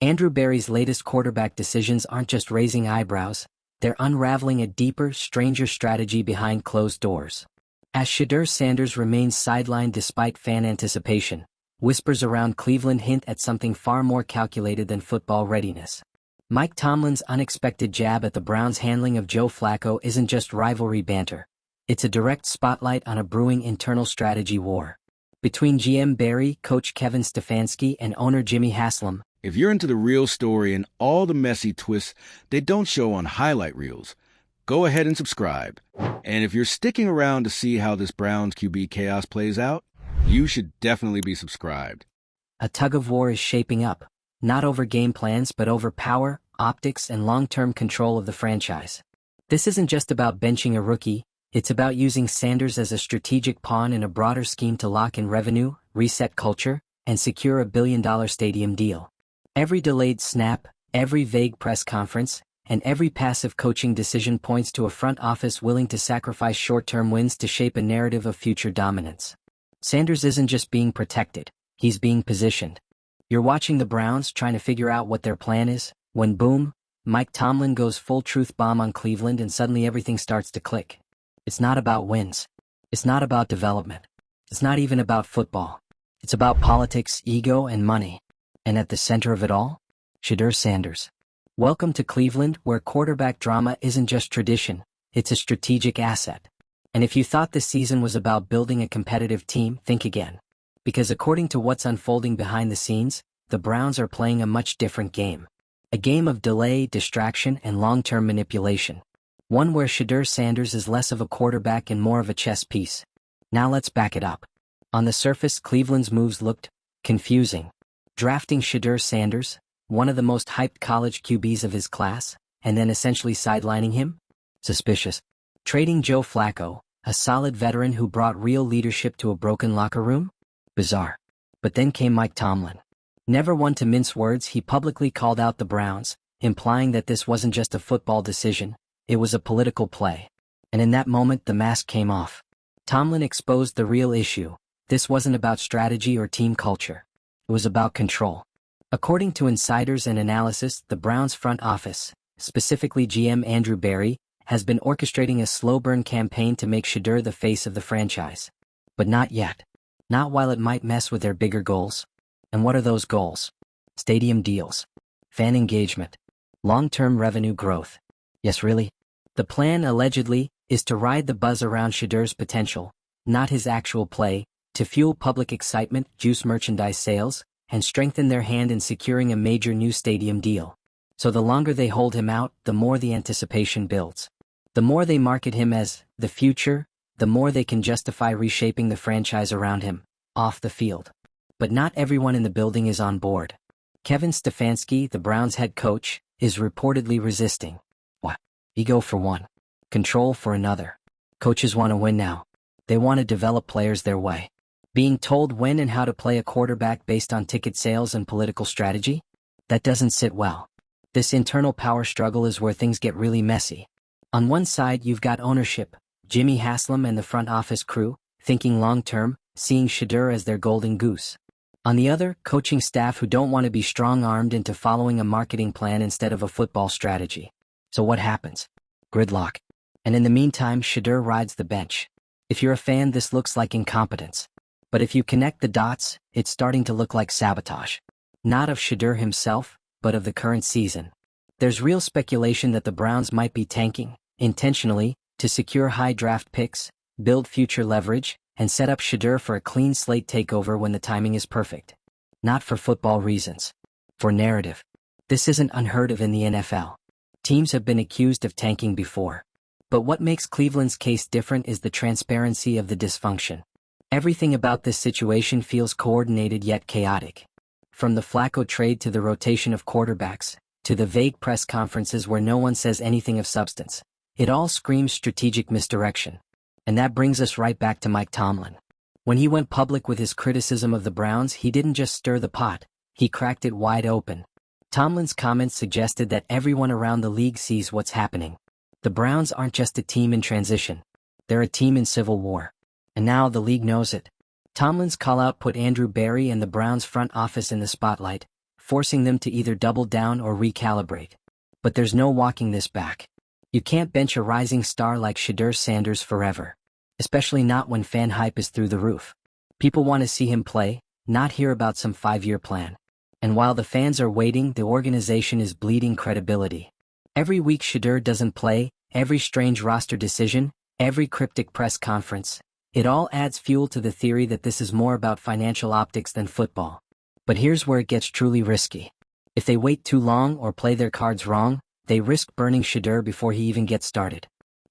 Andrew Berry's latest quarterback decisions aren't just raising eyebrows, they're unraveling a deeper, stranger strategy behind closed doors. As Shedeur Sanders remains sidelined despite fan anticipation, whispers around Cleveland hint at something far more calculated than football readiness. Mike Tomlin's unexpected jab at the Browns' handling of Joe Flacco isn't just rivalry banter. It's a direct spotlight on a brewing internal strategy war. Between GM Berry, coach Kevin Stefanski, and owner Jimmy Haslam. If you're into the real story and all the messy twists they don't show on highlight reels, go ahead and subscribe. And if you're sticking around to see how this Browns QB chaos plays out, you should definitely be subscribed. A tug-of-war is shaping up, not over game plans but over power, optics, and long-term control of the franchise. This isn't just about benching a rookie, it's about using Sanders as a strategic pawn in a broader scheme to lock in revenue, reset culture, and secure a billion-dollar stadium deal. Every delayed snap, every vague press conference, and every passive coaching decision points to a front office willing to sacrifice short-term wins to shape a narrative of future dominance. Sanders isn't just being protected, he's being positioned. You're watching the Browns trying to figure out what their plan is, when boom, Mike Tomlin goes full truth bomb on Cleveland and suddenly everything starts to click. It's not about wins. It's not about development. It's not even about football. It's about politics, ego, and money. And at the center of it all? Shedeur Sanders. Welcome to Cleveland, where quarterback drama isn't just tradition, it's a strategic asset. And if you thought this season was about building a competitive team, think again. Because according to what's unfolding behind the scenes, the Browns are playing a much different game. A game of delay, distraction, and long-term manipulation. One where Shedeur Sanders is less of a quarterback and more of a chess piece. Now let's back it up. On the surface, Cleveland's moves looked confusing. Drafting Shedeur Sanders, one of the most hyped college QBs of his class, and then essentially sidelining him? Suspicious. Trading Joe Flacco, a solid veteran who brought real leadership to a broken locker room? Bizarre. But then came Mike Tomlin. Never one to mince words, he publicly called out the Browns, implying that this wasn't just a football decision, it was a political play. And in that moment the mask came off. Tomlin exposed the real issue. This wasn't about strategy or team culture. It was about control. According to insiders and analysis, the Browns' front office, specifically GM Andrew Berry, has been orchestrating a slow-burn campaign to make Shedeur the face of the franchise. But not yet. Not while it might mess with their bigger goals. And what are those goals? Stadium deals. Fan engagement. Long-term revenue growth. Yes, really? The plan, allegedly, is to ride the buzz around Shedeur's potential, not his actual play, to fuel public excitement, juice merchandise sales, and strengthen their hand in securing a major new stadium deal. So the longer they hold him out, the more the anticipation builds. The more they market him as the future, the more they can justify reshaping the franchise around him, off the field. But not everyone in the building is on board. Kevin Stefanski, the Browns' head coach, is reportedly resisting. What? Ego for one. Control for another. Coaches want to win now. They want to develop players their way. Being told when and how to play a quarterback based on ticket sales and political strategy? That doesn't sit well. This internal power struggle is where things get really messy. On one side you've got ownership, Jimmy Haslam and the front office crew, thinking long-term, seeing Shedeur as their golden goose. On the other, coaching staff who don't want to be strong-armed into following a marketing plan instead of a football strategy. So what happens? Gridlock. And in the meantime, Shedeur rides the bench. If you're a fan, this looks like incompetence. But if you connect the dots, it's starting to look like sabotage. Not of Shedeur himself, but of the current season. There's real speculation that the Browns might be tanking, intentionally, to secure high draft picks, build future leverage, and set up Shedeur for a clean slate takeover when the timing is perfect. Not for football reasons. For narrative. This isn't unheard of in the NFL. Teams have been accused of tanking before. But what makes Cleveland's case different is the transparency of the dysfunction. Everything about this situation feels coordinated yet chaotic. From the Flacco trade to the rotation of quarterbacks, to the vague press conferences where no one says anything of substance, it all screams strategic misdirection. And that brings us right back to Mike Tomlin. When he went public with his criticism of the Browns, he didn't just stir the pot, he cracked it wide open. Tomlin's comments suggested that everyone around the league sees what's happening. The Browns aren't just a team in transition. They're a team in civil war. And now the league knows it. Tomlin's call-out put Andrew Berry and the Browns' front office in the spotlight, forcing them to either double down or recalibrate. But there's no walking this back. You can't bench a rising star like Shedeur Sanders forever. Especially not when fan hype is through the roof. People want to see him play, not hear about some 5-year plan. And while the fans are waiting, the organization is bleeding credibility. Every week Shedeur doesn't play, every strange roster decision, every cryptic press conference. It all adds fuel to the theory that this is more about financial optics than football. But here's where it gets truly risky. If they wait too long or play their cards wrong, they risk burning Shedeur before he even gets started.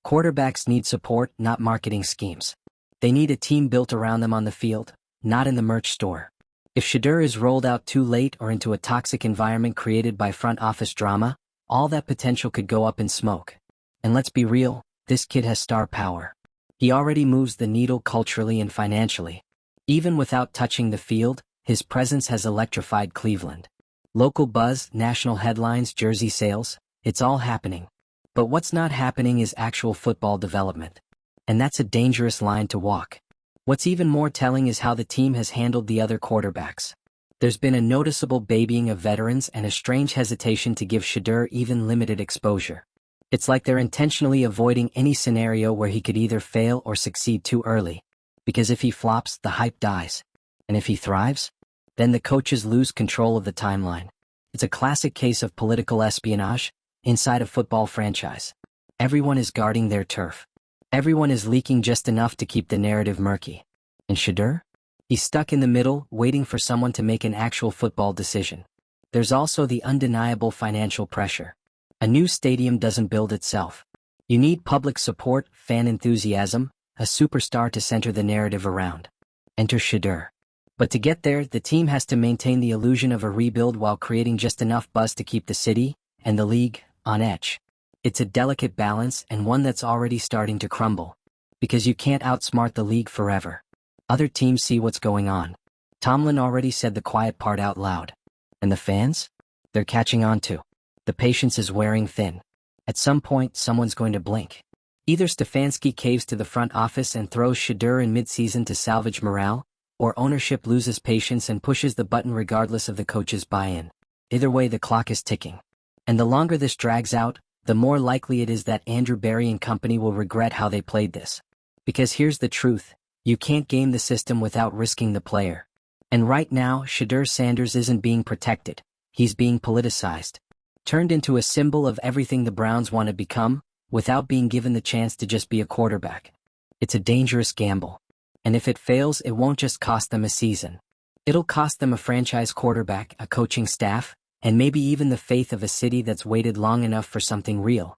Quarterbacks need support, not marketing schemes. They need a team built around them on the field, not in the merch store. If Shedeur is rolled out too late or into a toxic environment created by front office drama, all that potential could go up in smoke. And let's be real, this kid has star power. He already moves the needle culturally and financially. Even without touching the field, his presence has electrified Cleveland. Local buzz, national headlines, jersey sales, it's all happening. But what's not happening is actual football development. And that's a dangerous line to walk. What's even more telling is how the team has handled the other quarterbacks. There's been a noticeable babying of veterans and a strange hesitation to give Shedeur even limited exposure. It's like they're intentionally avoiding any scenario where he could either fail or succeed too early. Because if he flops, the hype dies. And if he thrives, then the coaches lose control of the timeline. It's a classic case of political espionage inside a football franchise. Everyone is guarding their turf. Everyone is leaking just enough to keep the narrative murky. And Shedeur? He's stuck in the middle, waiting for someone to make an actual football decision. There's also the undeniable financial pressure. A new stadium doesn't build itself. You need public support, fan enthusiasm, a superstar to center the narrative around. Enter Shedeur. But to get there, the team has to maintain the illusion of a rebuild while creating just enough buzz to keep the city, and the league, on edge. It's a delicate balance and one that's already starting to crumble. Because you can't outsmart the league forever. Other teams see what's going on. Tomlin already said the quiet part out loud. And the fans? They're catching on too. The patience is wearing thin. At some point, someone's going to blink. Either Stefanski caves to the front office and throws Shedeur in mid-season to salvage morale, or ownership loses patience and pushes the button regardless of the coach's buy-in. Either way, the clock is ticking. And the longer this drags out, the more likely it is that Andrew Berry and company will regret how they played this. Because here's the truth, you can't game the system without risking the player. And right now, Shedeur Sanders isn't being protected. He's being politicized. Turned into a symbol of everything the Browns want to become, without being given the chance to just be a quarterback. It's a dangerous gamble. And if it fails, it won't just cost them a season. It'll cost them a franchise quarterback, a coaching staff, and maybe even the faith of a city that's waited long enough for something real.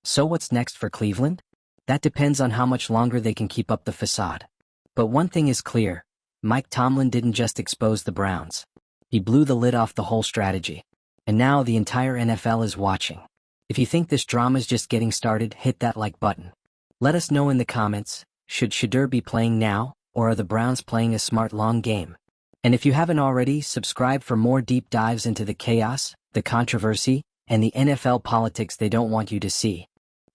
So what's next for Cleveland? That depends on how much longer they can keep up the facade. But one thing is clear, Mike Tomlin didn't just expose the Browns. He blew the lid off the whole strategy. And now the entire NFL is watching. If you think this drama's just getting started, hit that like button. Let us know in the comments, should Shedeur be playing now, or are the Browns playing a smart long game? And if you haven't already, subscribe for more deep dives into the chaos, the controversy, and the NFL politics they don't want you to see.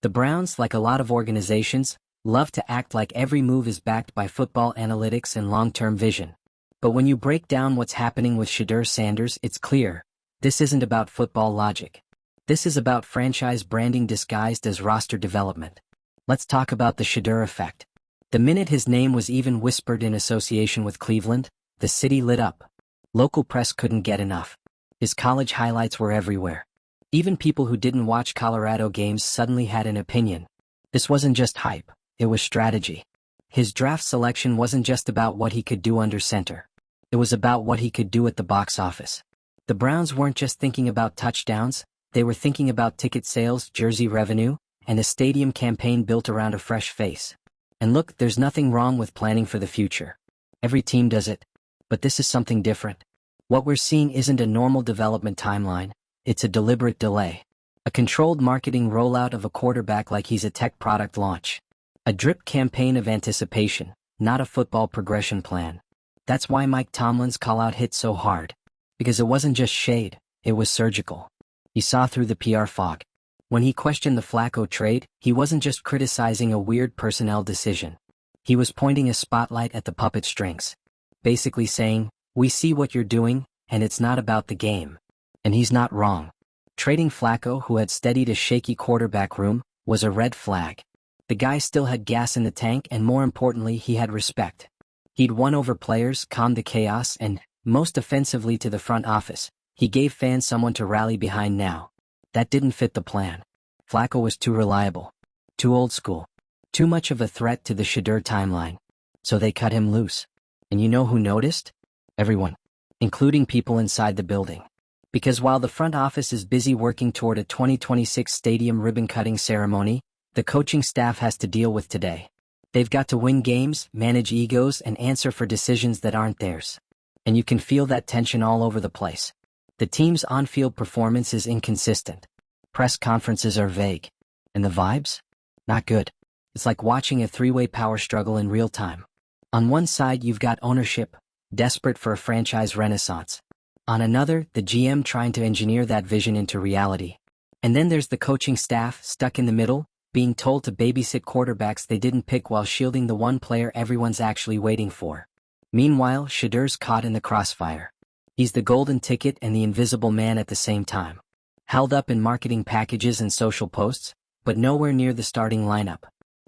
The Browns, like a lot of organizations, love to act like every move is backed by football analytics and long-term vision. But when you break down what's happening with Shedeur Sanders, it's clear. This isn't about football logic. This is about franchise branding disguised as roster development. Let's talk about the Shedeur effect. The minute his name was even whispered in association with Cleveland, the city lit up. Local press couldn't get enough. His college highlights were everywhere. Even people who didn't watch Colorado games suddenly had an opinion. This wasn't just hype, it was strategy. His draft selection wasn't just about what he could do under center. It was about what he could do at the box office. The Browns weren't just thinking about touchdowns, they were thinking about ticket sales, jersey revenue, and a stadium campaign built around a fresh face. And look, there's nothing wrong with planning for the future. Every team does it. But this is something different. What we're seeing isn't a normal development timeline, it's a deliberate delay. A controlled marketing rollout of a quarterback like he's a tech product launch. A drip campaign of anticipation, not a football progression plan. That's why Mike Tomlin's call-out hit so hard. Because it wasn't just shade, it was surgical. He saw through the PR fog. When he questioned the Flacco trade, he wasn't just criticizing a weird personnel decision. He was pointing a spotlight at the puppet strings. Basically saying, we see what you're doing, and it's not about the game. And he's not wrong. Trading Flacco, who had steadied a shaky quarterback room, was a red flag. The guy still had gas in the tank, and more importantly, he had respect. He'd won over players, calmed the chaos, and, most offensively to the front office, he gave fans someone to rally behind now. That didn't fit the plan. Flacco was too reliable. Too old school. Too much of a threat to the Shedeur timeline. So they cut him loose. And you know who noticed? Everyone. Including people inside the building. Because while the front office is busy working toward a 2026 stadium ribbon-cutting ceremony, the coaching staff has to deal with today. They've got to win games, manage egos, and answer for decisions that aren't theirs. And you can feel that tension all over the place. The team's on-field performance is inconsistent. Press conferences are vague. And the vibes? Not good. It's like watching a three-way power struggle in real time. On one side, you've got ownership, desperate for a franchise renaissance. On another, the GM trying to engineer that vision into reality. And then there's the coaching staff, stuck in the middle, being told to babysit quarterbacks they didn't pick while shielding the one player everyone's actually waiting for. Meanwhile, Shedeur's caught in the crossfire. He's the golden ticket and the invisible man at the same time. Held up in marketing packages and social posts, but nowhere near the starting lineup.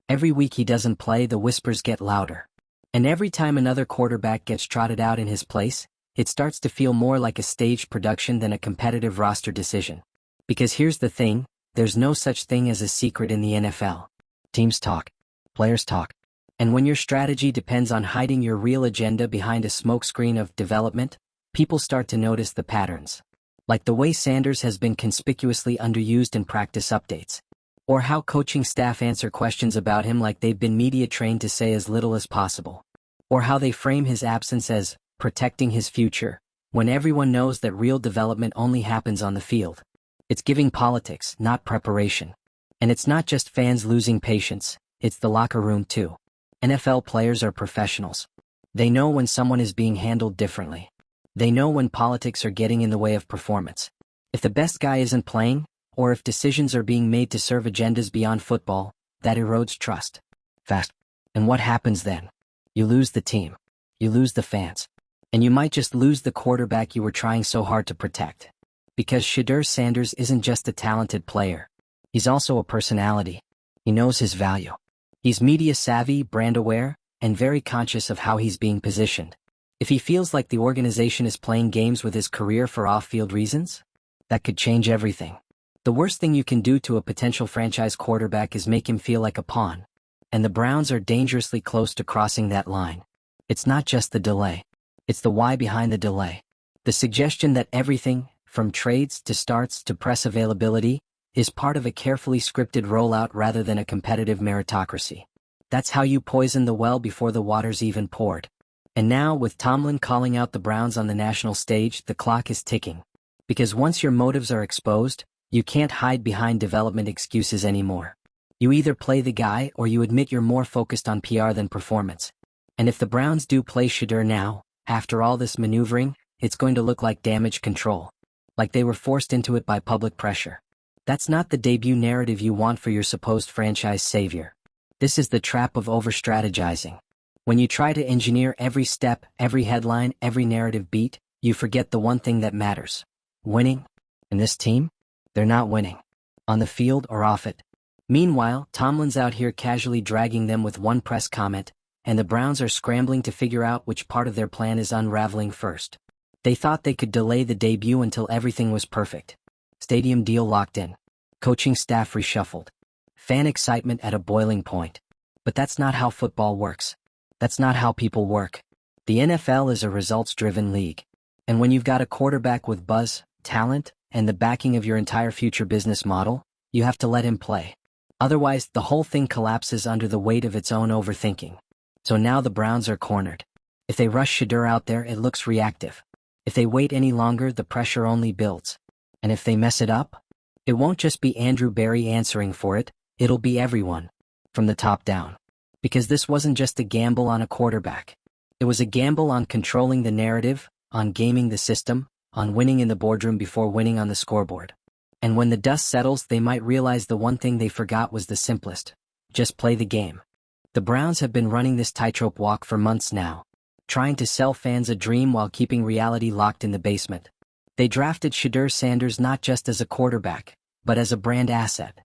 Every week he doesn't play, the whispers get louder. And every time another quarterback gets trotted out in his place, it starts to feel more like a staged production than a competitive roster decision. Because here's the thing, there's no such thing as a secret in the NFL. Teams talk. Players talk. And when your strategy depends on hiding your real agenda behind a smokescreen of development, people start to notice the patterns. Like the way Sanders has been conspicuously underused in practice updates. Or how coaching staff answer questions about him like they've been media trained to say as little as possible. Or how they frame his absence as protecting his future, when everyone knows that real development only happens on the field. It's giving politics, not preparation. And it's not just fans losing patience, it's the locker room too. NFL players are professionals. They know when someone is being handled differently. They know when politics are getting in the way of performance. If the best guy isn't playing, or if decisions are being made to serve agendas beyond football, that erodes trust. Fast. And what happens then? You lose the team. You lose the fans. And you might just lose the quarterback you were trying so hard to protect. Because Shedeur Sanders isn't just a talented player. He's also a personality. He knows his value. He's media savvy, brand aware, and very conscious of how he's being positioned. If he feels like the organization is playing games with his career for off-field reasons, that could change everything. The worst thing you can do to a potential franchise quarterback is make him feel like a pawn. And the Browns are dangerously close to crossing that line. It's not just the delay. It's the why behind the delay. The suggestion that everything, from trades to starts to press availability, is part of a carefully scripted rollout rather than a competitive meritocracy. That's how you poison the well before the water's even poured. And now, with Tomlin calling out the Browns on the national stage, the clock is ticking. Because once your motives are exposed, you can't hide behind development excuses anymore. You either play the guy or you admit you're more focused on PR than performance. And if the Browns do play Shedeur now, after all this maneuvering, it's going to look like damage control. Like they were forced into it by public pressure. That's not the debut narrative you want for your supposed franchise savior. This is the trap of over-strategizing. When you try to engineer every step, every headline, every narrative beat, you forget the one thing that matters. Winning. And this team? They're not winning. On the field or off it. Meanwhile, Tomlin's out here casually dragging them with one press comment, and the Browns are scrambling to figure out which part of their plan is unraveling first. They thought they could delay the debut until everything was perfect. Stadium deal locked in. Coaching staff reshuffled. Fan excitement at a boiling point. But that's not how football works. That's not how people work. The NFL is a results-driven league. And when you've got a quarterback with buzz, talent, and the backing of your entire future business model, you have to let him play. Otherwise, the whole thing collapses under the weight of its own overthinking. So now the Browns are cornered. If they rush Shedeur out there, it looks reactive. If they wait any longer, the pressure only builds. And if they mess it up, it won't just be Andrew Berry answering for it, it'll be everyone. From the top down. Because this wasn't just a gamble on a quarterback. It was a gamble on controlling the narrative, on gaming the system, on winning in the boardroom before winning on the scoreboard. And when the dust settles, they might realize the one thing they forgot was the simplest. Just play the game. The Browns have been running this tightrope walk for months now, trying to sell fans a dream while keeping reality locked in the basement. They drafted Shedeur Sanders not just as a quarterback, but as a brand asset.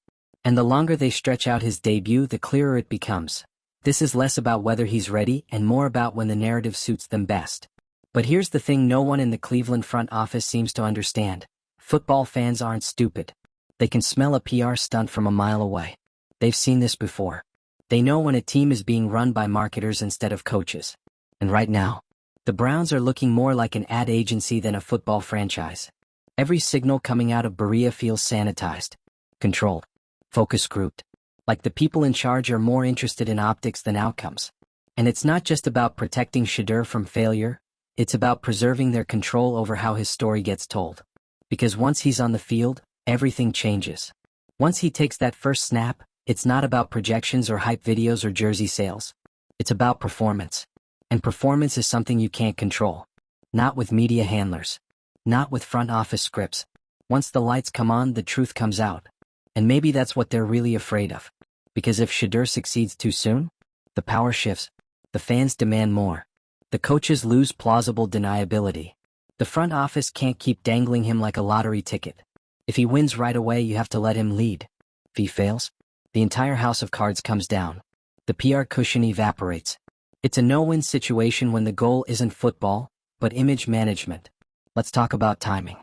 And the longer they stretch out his debut, the clearer it becomes. This is less about whether he's ready and more about when the narrative suits them best. But here's the thing no one in the Cleveland front office seems to understand. Football fans aren't stupid. They can smell a PR stunt from a mile away. They've seen this before. They know when a team is being run by marketers instead of coaches. And right now, the Browns are looking more like an ad agency than a football franchise. Every signal coming out of Berea feels sanitized, controlled, focus grouped. Like the people in charge are more interested in optics than outcomes. And it's not just about protecting Shedeur from failure, it's about preserving their control over how his story gets told. Because once he's on the field, everything changes. Once he takes that first snap, it's not about projections or hype videos or jersey sales. It's about performance. And performance is something you can't control. Not with media handlers. Not with front office scripts. Once the lights come on, the truth comes out. And maybe that's what they're really afraid of. Because if Shedeur succeeds too soon, the power shifts. The fans demand more. The coaches lose plausible deniability. The front office can't keep dangling him like a lottery ticket. If he wins right away, you have to let him lead. If he fails, the entire house of cards comes down. The PR cushion evaporates. It's a no-win situation when the goal isn't football, but image management. Let's talk about timing.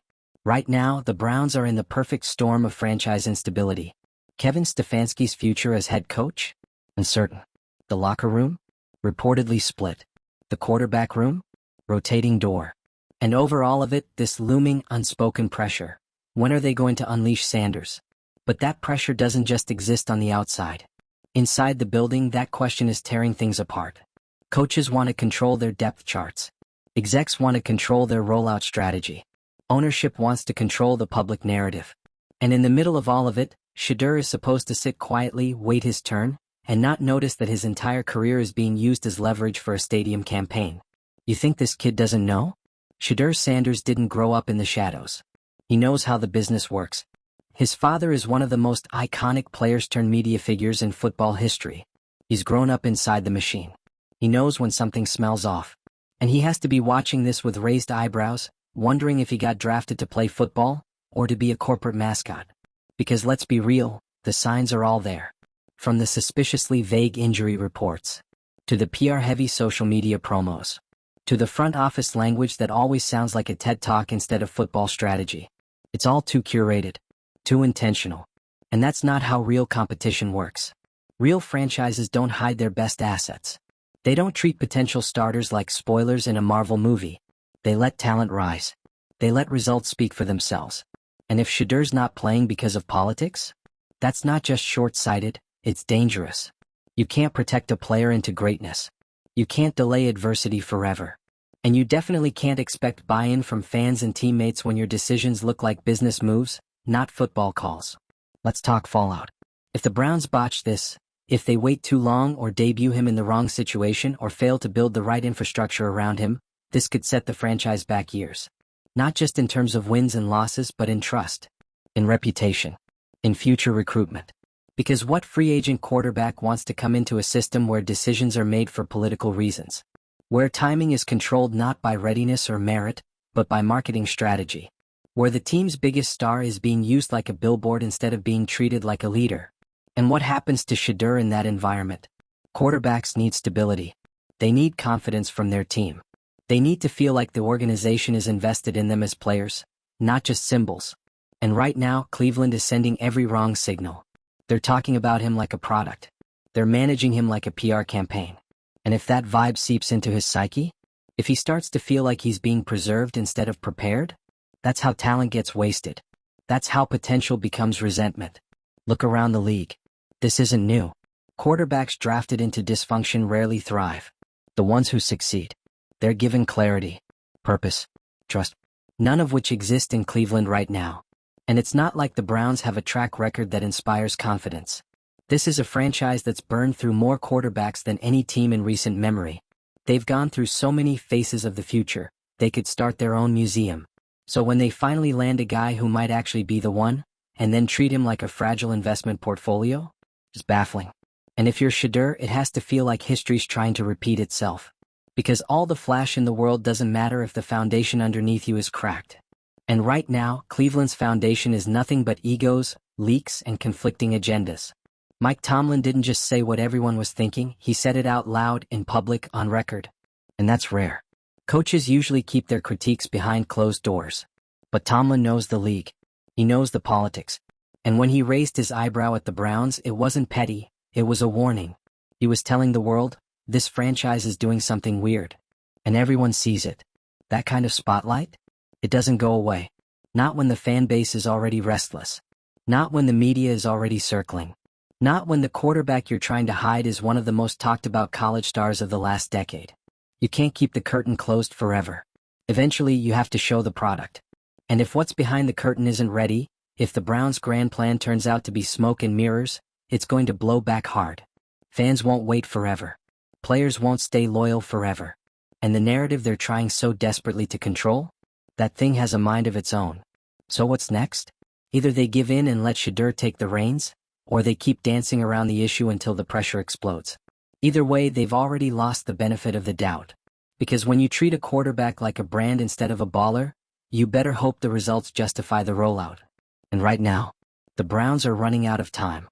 Right now, the Browns are in the perfect storm of franchise instability. Kevin Stefanski's future as head coach? Uncertain. The locker room? Reportedly split. The quarterback room? Rotating door. And over all of it, this looming, unspoken pressure. When are they going to unleash Sanders? But that pressure doesn't just exist on the outside. Inside the building, that question is tearing things apart. Coaches want to control their depth charts. Execs want to control their rollout strategy. Ownership wants to control the public narrative. And in the middle of all of it, Shedeur is supposed to sit quietly, wait his turn, and not notice that his entire career is being used as leverage for a stadium campaign. You think this kid doesn't know? Shedeur Sanders didn't grow up in the shadows. He knows how the business works. His father is one of the most iconic players-turned-media figures in football history. He's grown up inside the machine. He knows when something smells off. And he has to be watching this with raised eyebrows, wondering if he got drafted to play football or to be a corporate mascot. Because let's be real, the signs are all there. From the suspiciously vague injury reports, to the PR-heavy social media promos, to the front office language that always sounds like a TED Talk instead of football strategy. It's all too curated, too intentional. And that's not how real competition works. Real franchises don't hide their best assets. They don't treat potential starters like spoilers in a Marvel movie. They let talent rise. They let results speak for themselves. And if Shedeur's not playing because of politics, that's not just short-sighted, it's dangerous. You can't protect a player into greatness. You can't delay adversity forever. And you definitely can't expect buy-in from fans and teammates when your decisions look like business moves, not football calls. Let's talk fallout. If the Browns botch this, if they wait too long or debut him in the wrong situation or fail to build the right infrastructure around him, this could set the franchise back years. Not just in terms of wins and losses, but in trust, in reputation, in future recruitment. Because what free agent quarterback wants to come into a system where decisions are made for political reasons? Where timing is controlled not by readiness or merit, but by marketing strategy? Where the team's biggest star is being used like a billboard instead of being treated like a leader? And what happens to Shedeur in that environment? Quarterbacks need stability. They need confidence from their team. They need to feel like the organization is invested in them as players, not just symbols. And right now, Cleveland is sending every wrong signal. They're talking about him like a product. They're managing him like a PR campaign. And if that vibe seeps into his psyche, if he starts to feel like he's being preserved instead of prepared, that's how talent gets wasted. That's how potential becomes resentment. Look around the league. This isn't new. Quarterbacks drafted into dysfunction rarely thrive. The ones who succeed, they're given clarity, purpose, trust, none of which exist in Cleveland right now. And it's not like the Browns have a track record that inspires confidence. This is a franchise that's burned through more quarterbacks than any team in recent memory. They've gone through so many faces of the future, they could start their own museum. So when they finally land a guy who might actually be the one, and then treat him like a fragile investment portfolio, it's baffling. And if you're Shedeur, it has to feel like history's trying to repeat itself. Because all the flash in the world doesn't matter if the foundation underneath you is cracked. And right now, Cleveland's foundation is nothing but egos, leaks, and conflicting agendas. Mike Tomlin didn't just say what everyone was thinking, he said it out loud, in public, on record. And that's rare. Coaches usually keep their critiques behind closed doors. But Tomlin knows the league. He knows the politics. And when he raised his eyebrow at the Browns, it wasn't petty, it was a warning. He was telling the world, this franchise is doing something weird. And everyone sees it. That kind of spotlight? It doesn't go away. Not when the fan base is already restless. Not when the media is already circling. Not when the quarterback you're trying to hide is one of the most talked about college stars of the last decade. You can't keep the curtain closed forever. Eventually, you have to show the product. And if what's behind the curtain isn't ready, if the Browns' grand plan turns out to be smoke and mirrors, it's going to blow back hard. Fans won't wait forever. Players won't stay loyal forever. And the narrative they're trying so desperately to control? That thing has a mind of its own. So what's next? Either they give in and let Shedeur take the reins, or they keep dancing around the issue until the pressure explodes. Either way, they've already lost the benefit of the doubt. Because when you treat a quarterback like a brand instead of a baller, you better hope the results justify the rollout. And right now, the Browns are running out of time.